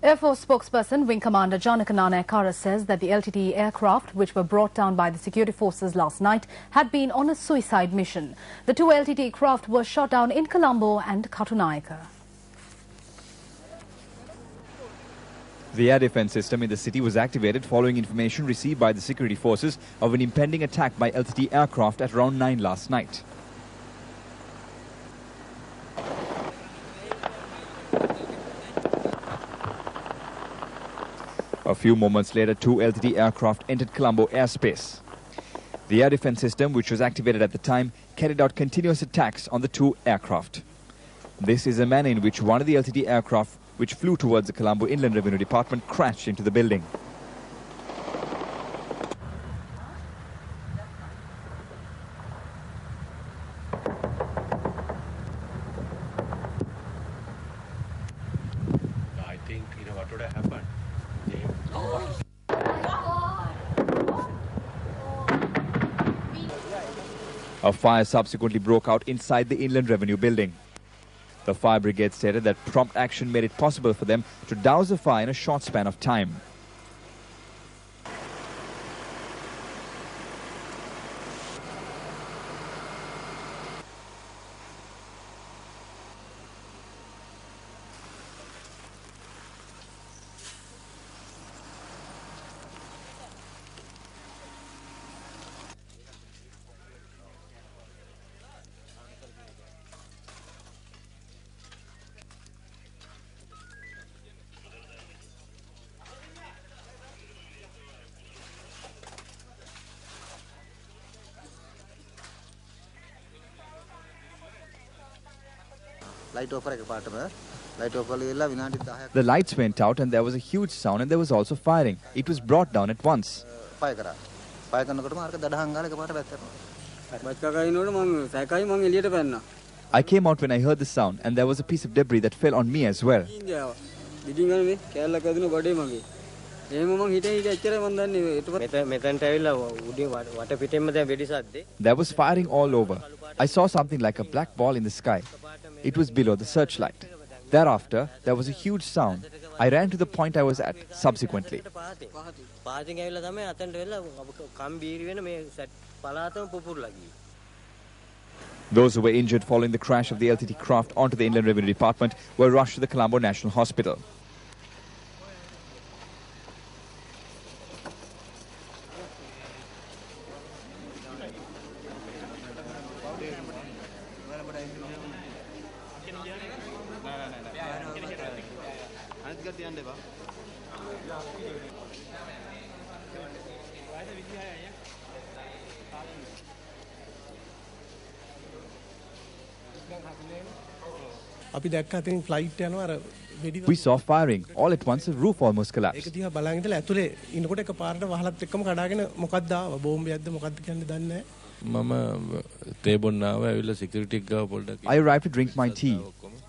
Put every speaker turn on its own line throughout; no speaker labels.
Air Force spokesperson Wing Commander Janaka Nayanekara says that the LTTE aircraft, which were brought down by the security forces last night, had been on a suicide mission. The two LTTE craft were shot down in Colombo and Katunayaka.
The air defense system in the city was activated following information received by the security forces of an impending attack by LTTE aircraft at around 9 last night. A few moments later, two LTTE aircraft entered Colombo airspace. The air defense system, which was activated at the time, carried out continuous attacks on the two aircraft. This is a manner in which one of the LTTE aircraft, which flew towards the Colombo Inland Revenue Department, crashed into the building.
I think, what would have happened?
A fire subsequently broke out inside the Inland Revenue building. The fire brigade stated that prompt action made it possible for them to douse the fire in a short span of time. The lights went out and there was a huge sound and there was also firing. It was brought down at once. I came out when I heard the sound and there was a piece of debris that fell on me as well. There was firing all over. I saw something like a black ball in the sky. It was below the searchlight. Thereafter, there was a huge sound. I ran to the point I was at subsequently. Those who were injured following the crash of the LTTE craft onto the Inland Revenue Department were rushed to the Colombo National Hospital. We saw firing. All at once, the roof almost collapsed. I arrived to drink my tea.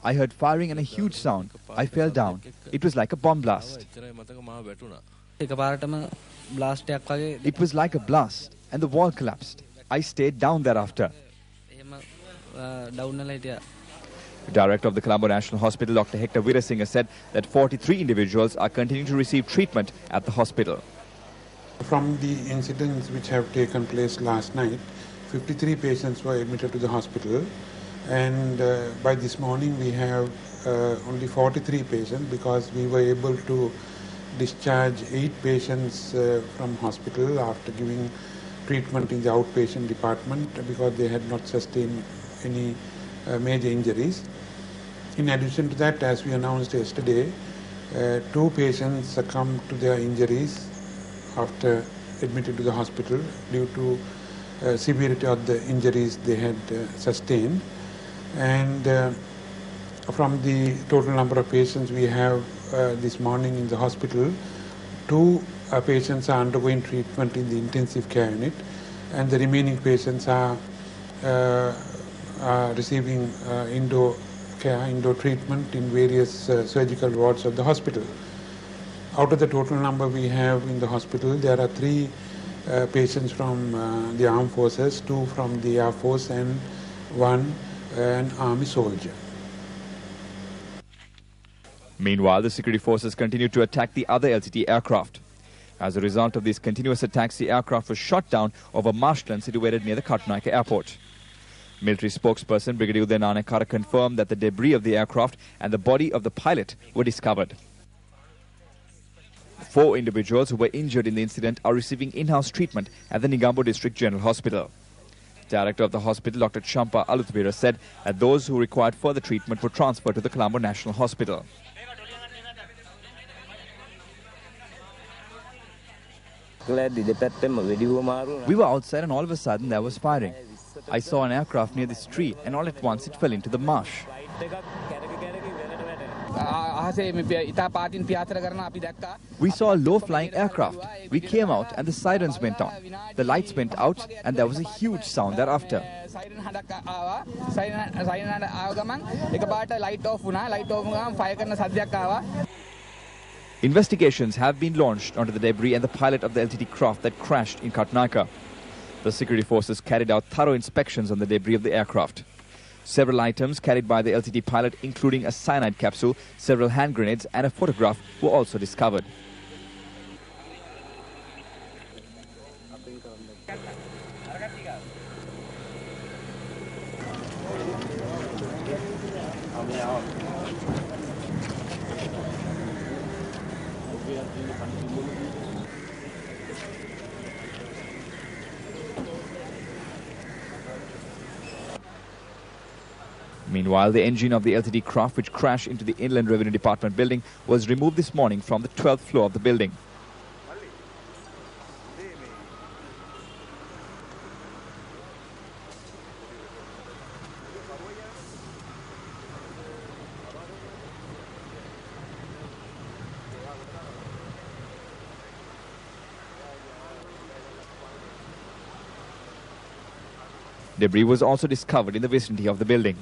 I heard firing and a huge sound. I fell down. It was like a bomb blast. It was like a blast and the wall collapsed. I stayed down thereafter. The director of the Colombo National Hospital, Dr. Hector Virasinghe, said that 43 individuals are continuing to receive treatment at the hospital.
From the incidents which have taken place last night, 53 patients were admitted to the hospital, and by this morning we have only 43 patients because we were able to discharge 8 patients from hospital after giving treatment in the outpatient department because they had not sustained any major injuries. In addition to that, as we announced yesterday, 2 patients succumbed to their injuries after admitted to the hospital due to severity of the injuries they had sustained. And from the total number of patients we have this morning in the hospital, 2 patients are undergoing treatment in the intensive care unit, and the remaining patients are receiving indoor treatment in various surgical wards of the hospital. Out of the total number we have in the hospital, there are 3 patients from the armed forces, 2 from the Air Force and 1 an army soldier.
Meanwhile, the security forces continued to attack the other LTTE aircraft. As a result of these continuous attacks, the aircraft was shot down over marshland situated near the Kattunayake airport. Military spokesperson Brigadier Uday Nanekara confirmed that the debris of the aircraft and the body of the pilot were discovered. 4 individuals who were injured in the incident are receiving in-house treatment at the Negombo District General Hospital. Director of the hospital, Dr. Champa Aluthvira, said that those who required further treatment were transferred to the Colombo National Hospital.
We were outside and all of a sudden there was firing. I saw an aircraft near this tree and all at once it fell into the marsh. We saw a low-flying aircraft. We came out and the sirens went on. The lights went out and there was a huge sound thereafter. Investigations have been launched onto the debris and the pilot of the LTTE craft that crashed in Kattunayake. The security forces carried out thorough inspections on the debris of the aircraft. Several items carried by the LTTE pilot, including a cyanide capsule, several hand grenades and a photograph, were also discovered. Meanwhile, the engine of the LTTE craft, which crashed into the Inland Revenue Department building, was removed this morning from the 12th floor of the building. Debris was also discovered in the vicinity of the building.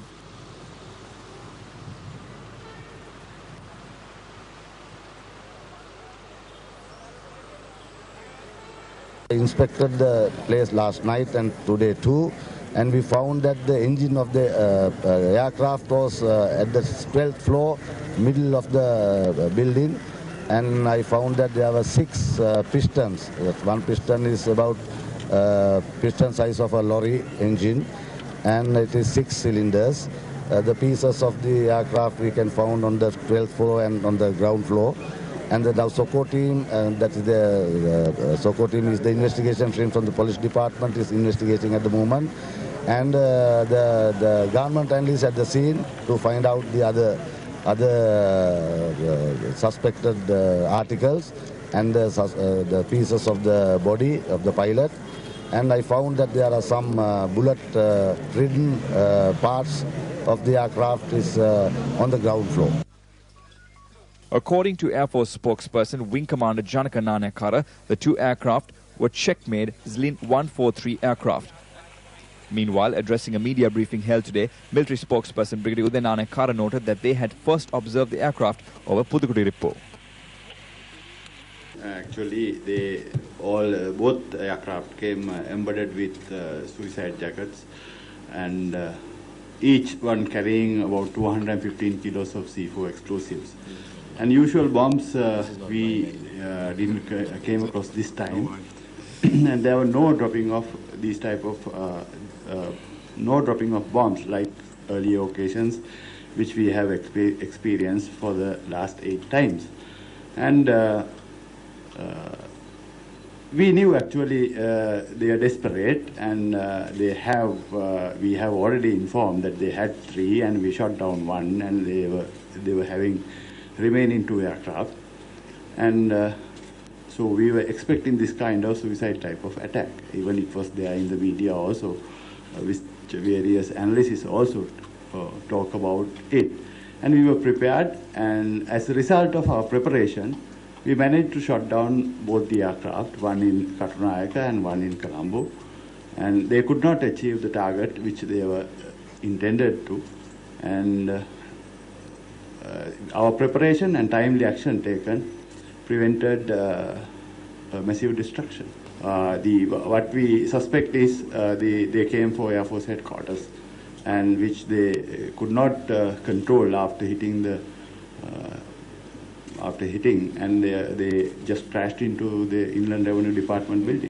I inspected the place last night and today too, and we found that the engine of the aircraft was at the 12th floor, middle of the building, and I found that there were 6 pistons. One piston is about piston size of a lorry engine, and it is 6 cylinders. The pieces of the aircraft we can found on the 12th floor and on the ground floor. And the SOCO team, that is the SOCO team is the investigation team from the police department is investigating at the moment. And the government analyst at the scene to find out the other suspected articles and the pieces of the body of the pilot. And I found that there are some bullet-ridden parts of the aircraft is on the ground floor.
According to Air Force spokesperson Wing Commander Janaka Nanekara, the 2 aircraft were check-made Zlin 143 aircraft. Meanwhile, addressing a media briefing held today, military spokesperson Brigadier Uday Nanekara noted that they had first observed the aircraft over Pudukkudi Rippo.
Actually, both aircraft came embedded with suicide jackets, and each one carrying about 215 kilos of C4 explosives. And usual bombs we didn't came across this time, and there were no dropping of these type of no dropping of bombs like earlier occasions, which we have experienced for the last 8 times. And we knew actually they are desperate, and we have already informed that they had 3, and we shot down 1, and they were having remaining 2 aircraft. And so we were expecting this kind of suicide type of attack. Even it was there in the media also, with various analysis also talk about it. And we were prepared, and as a result of our preparation, we managed to shot down both the aircraft, one in Kattunayake and one in Colombo. And they could not achieve the target which they were intended to. And our preparation and timely action taken prevented massive destruction. What we suspect is they came for Air Force headquarters, and which they could not control after hitting the after hitting, and they just crashed into the Inland Revenue Department building.